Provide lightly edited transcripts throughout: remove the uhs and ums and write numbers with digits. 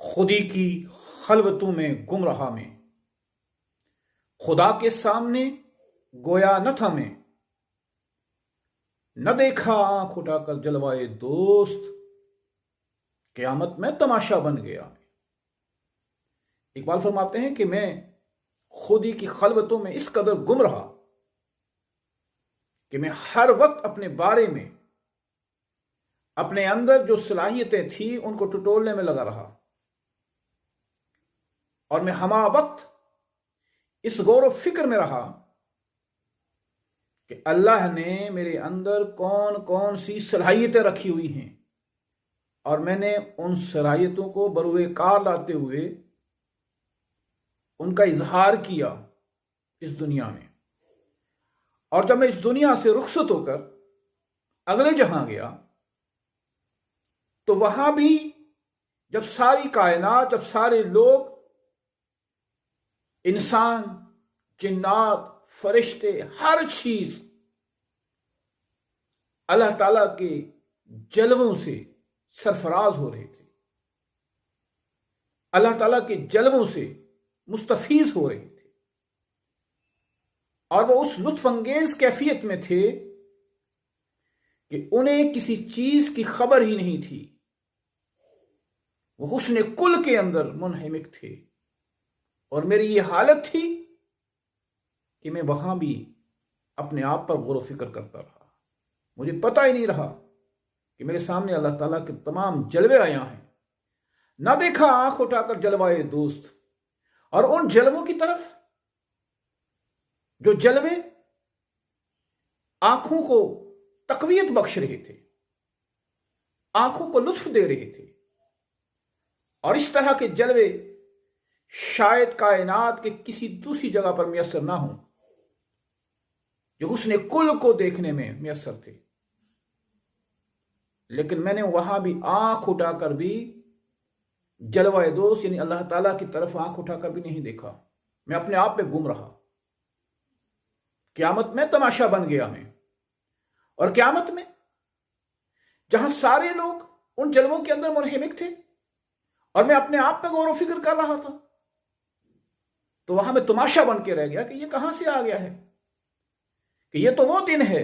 खुदी की खलवतों में गुम रहा मैं, खुदा के सामने गोया न था मैं, न देखा आंख उठाकर जलवाए दोस्त, क़यामत में तमाशा बन गया। इकबाल फरमाते हैं कि मैं खुदी की खलवतों में इस कदर गुम रहा कि मैं हर वक्त अपने बारे में, अपने अंदर जो सलाहियतें थी उनको टटोलने में लगा रहा, और मैं हमा वक्त इस गौर फिक्र में रहा कि अल्लाह ने मेरे अंदर कौन कौन सी सलाहियतें रखी हुई हैं, और मैंने उन सलाहियतों को बरूए कार लाते हुए उनका इजहार किया इस दुनिया में। और जब मैं इस दुनिया से रुखसत होकर अगले जहां गया, तो वहां भी जब सारी कायनात, जब सारे लोग, इंसान, जिन्नात, फरिश्ते, हर चीज अल्लाह ताला के जलवों से सरफराज हो रहे थे, अल्लाह ताला के जलवों से मुस्तफीज हो रहे थे, और वो उस लुत्फ अंगेज कैफियत में थे कि उन्हें किसी चीज की खबर ही नहीं थी। वो हुस्न कुल के अंदर मुनहमिक थे, और मेरी ये हालत थी कि मैं वहां भी अपने आप पर गौर फिक्र करता रहा। मुझे पता ही नहीं रहा कि मेरे सामने अल्लाह ताला के तमाम जलवे आया हैं। ना देखा आंख उठाकर जलवाए दोस्त, और उन जलवों की तरफ जो जलवे आंखों को तकवीयत बख्श रहे थे, आंखों को लुत्फ दे रहे थे, और इस तरह के जलवे शायद कायनात के किसी दूसरी जगह पर मैसर ना हो जो उसने कुल को देखने में मैसर थे। लेकिन मैंने वहां भी आंख उठाकर भी जलवाए दोस्त यानी अल्लाह ताला की तरफ आंख उठाकर भी नहीं देखा। मैं अपने आप में गुम रहा। क़यामत में तमाशा बन गया मैं, और क़यामत में जहां सारे लोग उन जलवों के अंदर मुनहमिक थे और मैं अपने आप पे गौर व फिक्र कर रहा था, तो वहां मैं तमाशा बन के रह गया कि ये कहां से आ गया है, कि ये तो वो दिन है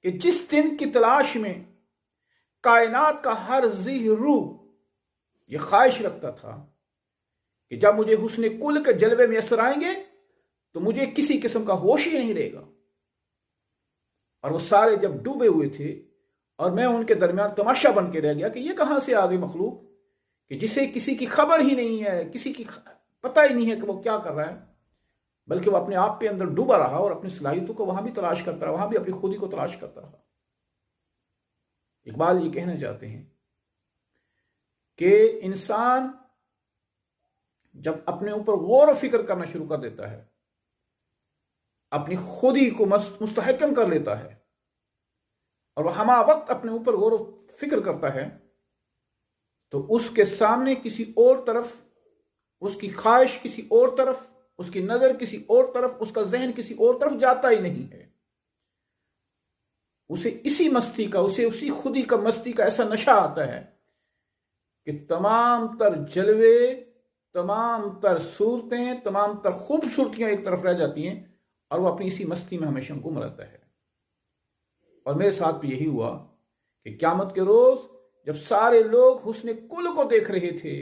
कि जिस दिन की तलाश में कायनात का हर ज़ीह रूह ये ख्वाहिश रखता था कि जब मुझे हुस्न कुल के जलवे मैसर आएंगे तो मुझे किसी किस्म का होश ही नहीं रहेगा। और वो सारे जब डूबे हुए थे और मैं उनके दरमियान तमाशा बन के रह गया कि ये कहां से आ गई मखलूक कि जिसे किसी की खबर ही नहीं है, किसी की पता ही नहीं है कि वो क्या कर रहा है, बल्कि वो अपने आप पे अंदर डूबा रहा और अपनी सलाहियतों को वहां भी तलाश करता रहा, वहां भी अपनी खुदी को तलाश करता रहा। इकबाल ये कहना चाहते हैं कि इंसान जब अपने ऊपर गौर व फिक्र करना शुरू कर देता है, अपनी खुदी को मुस्तहकम कर लेता है, और वह हमा वक्त अपने ऊपर गौर व फिक्र करता है, तो उसके सामने किसी और तरफ उसकी ख्वाहिश किसी और तरफ, उसकी नजर किसी और तरफ, उसका जहन किसी और तरफ जाता ही नहीं है। उसे इसी मस्ती का, उसे उसी खुदी का मस्ती का ऐसा नशा आता है कि तमाम तर जलवे, तमाम तर सूरतें, तमाम तर खूबसूरतियां एक तरफ रह जाती हैं और वो अपनी इसी मस्ती में हमेशा गुम रहता है। और मेरे साथ भी यही हुआ कि क़यामत के रोज जब सारे लोग हुस्न कुल को देख रहे थे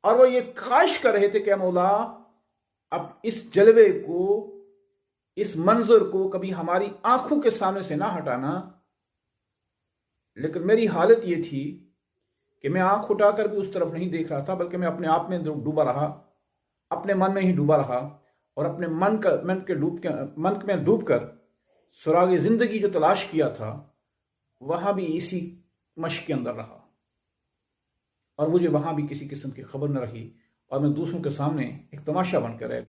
और वो ये ख्वाहिश कर रहे थे कि मौला अब इस जलवे को, इस मंजर को कभी हमारी आंखों के सामने से ना हटाना, लेकिन मेरी हालत ये थी कि मैं आंख उठाकर भी उस तरफ नहीं देख रहा था, बल्कि मैं अपने आप में डूबा रहा, अपने मन में ही डूबा रहा, और अपने मन में डूबकर सुराग जिंदगी जो तलाश किया था वहां भी इसी मश्क के अंदर रहा, और मुझे वहां भी किसी किस्म की खबर न रही, और मैं दूसरों के सामने एक तमाशा बनकर रह